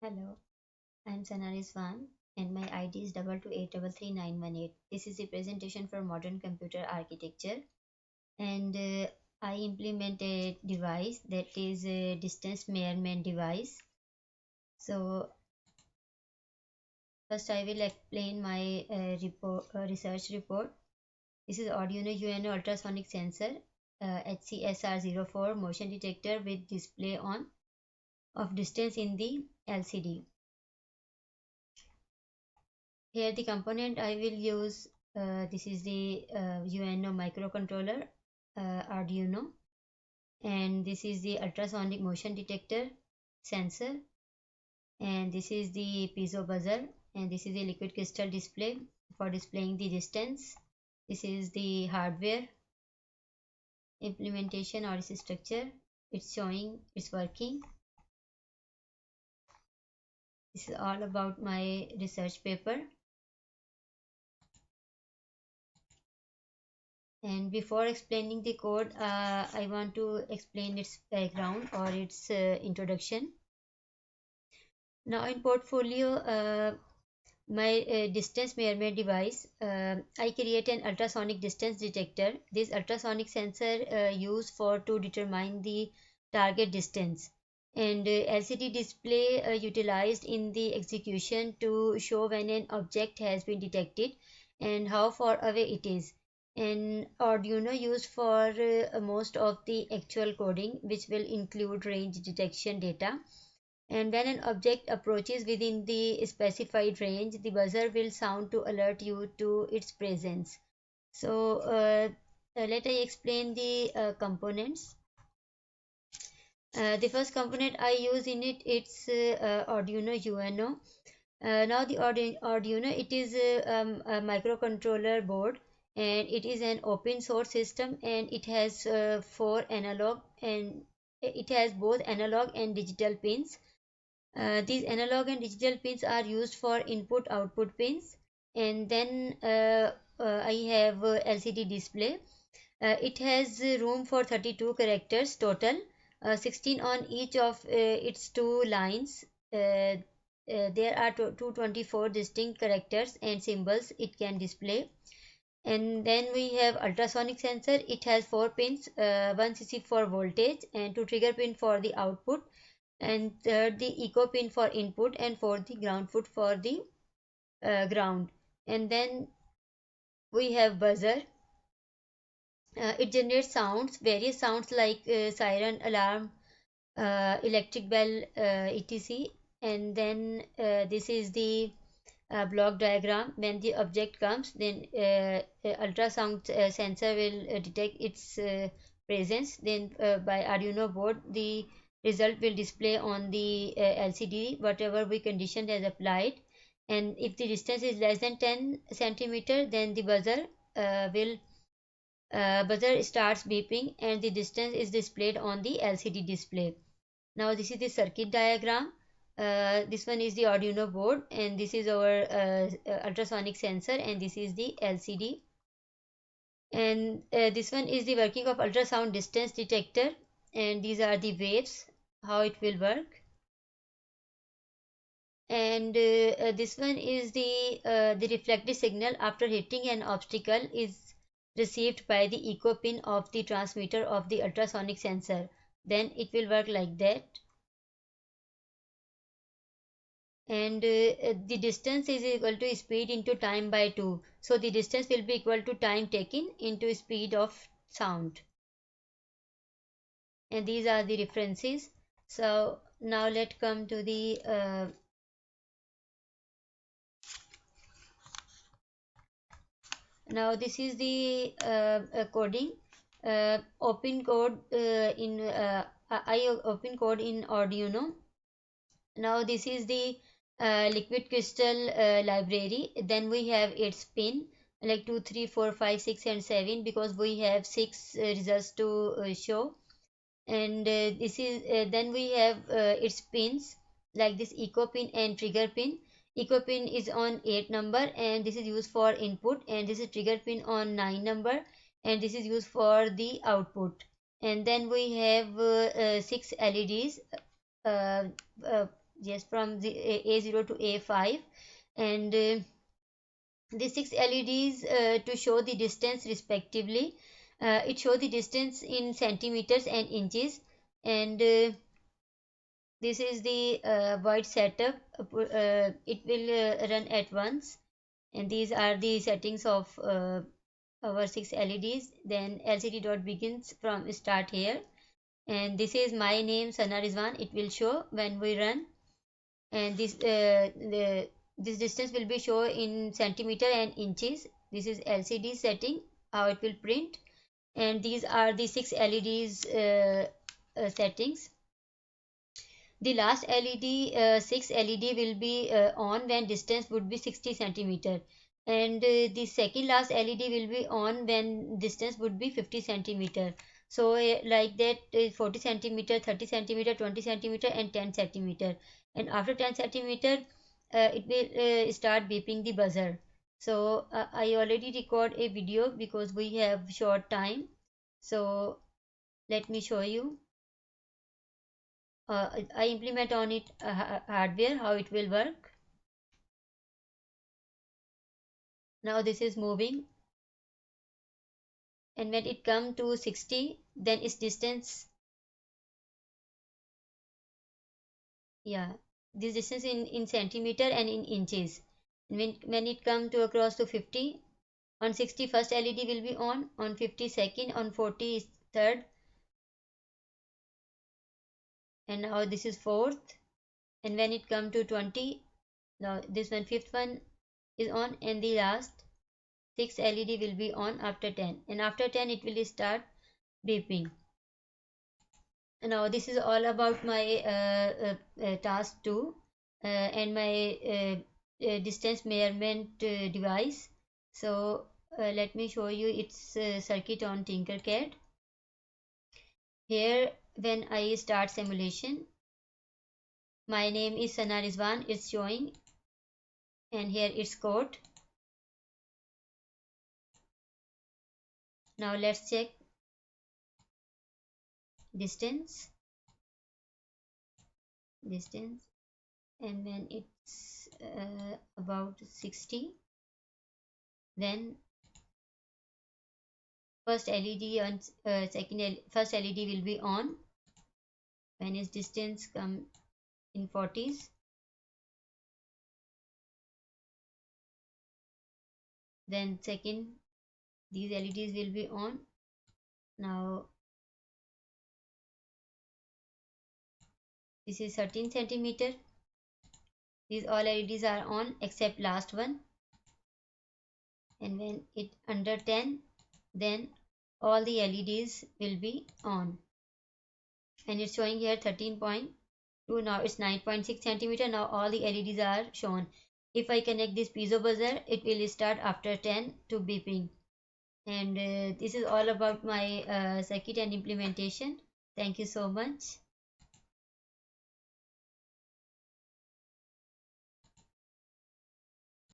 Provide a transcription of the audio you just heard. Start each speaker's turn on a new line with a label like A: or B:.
A: Hello, I'm Sana Rizwan and my ID is 228333918. This is the presentation for modern computer architecture and I implement a device that is a distance measurement device. So first I will explain my research report. This is Arduino UNO ultrasonic sensor HCSR04 motion detector with display on of distance in the LCD. Here the component I will use, this is the UNO microcontroller, Arduino, and this is the ultrasonic motion detector sensor, and this is the piezo buzzer, and this is the liquid crystal display for displaying the distance. This is the hardware implementation or its structure. It's showing it's working. This is all about my research paper. And before explaining the code, I want to explain its background or its introduction. Now in portfolio, my distance measurement device, I create an ultrasonic distance detector. This ultrasonic sensor used for to determine the target distance, and LCD display utilized in the execution to show when an object has been detected and how far away it is. And Arduino used for most of the actual coding, which will include range detection data, and when an object approaches within the specified range, the buzzer will sound to alert you to its presence. So let I explain the components. The first component I use in it, it's Arduino UNO. Now the Arduino, it is a microcontroller board, and it is an open source system, and it has four analog and it has both analog and digital pins. These analog and digital pins are used for input output pins, and then I have LCD display. It has room for 32 characters total, 16 on each of its two lines. There are 224 distinct characters and symbols it can display. And then we have ultrasonic sensor. It has four pins, one CC for voltage and two trigger pin for the output, and third the echo pin for input, and fourth the ground put for the ground. And then we have buzzer. It generates sounds, various sounds like siren, alarm, electric bell, etc. And then this is the block diagram. When the object comes, then ultrasound sensor will detect its presence. Then by Arduino board, the result will display on the LCD whatever we condition has applied. And if the distance is less than 10 centimeter, then the buzzer starts beeping and the distance is displayed on the LCD display. Now this is the circuit diagram. This one is the Arduino board, and this is our ultrasonic sensor, and this is the LCD. And this one is the working of ultrasound distance detector, and these are the waves, how it will work. And this one is the reflected signal after hitting an obstacle is received by the echo pin of the transmitter of the ultrasonic sensor. Then it will work like that. And the distance is equal to speed into time by 2, so the distance will be equal to time taken into speed of sound, and these are the references. So now let's come to the now this is the coding. Open code in I open code in Arduino. Now this is the liquid crystal library. Then we have its pin like 2 3 4 5 6 and 7, because we have six results to show. And this is then we have its pins like this echo pin and trigger pin. Echo pin is on 8 number, and this is used for input, and this is trigger pin on 9 number, and this is used for the output. And then we have six LEDs, uh, uh, just from the A0 to A5. And the 6 LEDs to show the distance respectively. It shows the distance in centimeters and inches. And this is the void setup. It will run at once. And these are the settings of our 6 LEDs. Then LCD dot begins from start here. And this is my name, Sana Rizwan. It will show when we run. And this distance will be shown in centimeter and inches. This is LCD setting, how it will print. And these are the 6 LEDs settings. The last LED, 6 LED will be on when distance would be 60 centimeter. And the second last LED will be on when distance would be 50 centimeter. So like that, 40 centimeter, 30 centimeter, 20 centimeter and 10 centimeter. And after 10 centimeter, it will start beeping the buzzer. So I already record a video because we have short time. So let me show you. I implement on it hardware how it will work. Now this is moving, and when it come to 60, then its distance, yeah, this distance in centimeter and in inches. And when it come to across to 50, on 60 first LED will be on 50 second, on 40 is third, and now this is fourth. And when it come to 20, now this one fifth one is on, and the last 6 LED will be on after 10, and after 10 it will start beeping. Now this is all about my task 2 and my distance measurement device. So let me show you its circuit on Tinkercad. Here when I start simulation, my name is Sana Rizwan, it's showing, and here it's code. Now let's check distance, and when it's about 60, then first LED on first LED will be on when its distance come in 40s. Then second, these LEDs will be on. Now this is 13 centimeter. These all LEDs are on except last one. And when it under 10, then all the LEDs will be on. And it's showing here 13.2. Now it's 9.6 centimeter. Now all the LEDs are shown. If I connect this piezo buzzer, it will start after 10 to beeping. And this is all about my circuit and implementation. Thank you so much.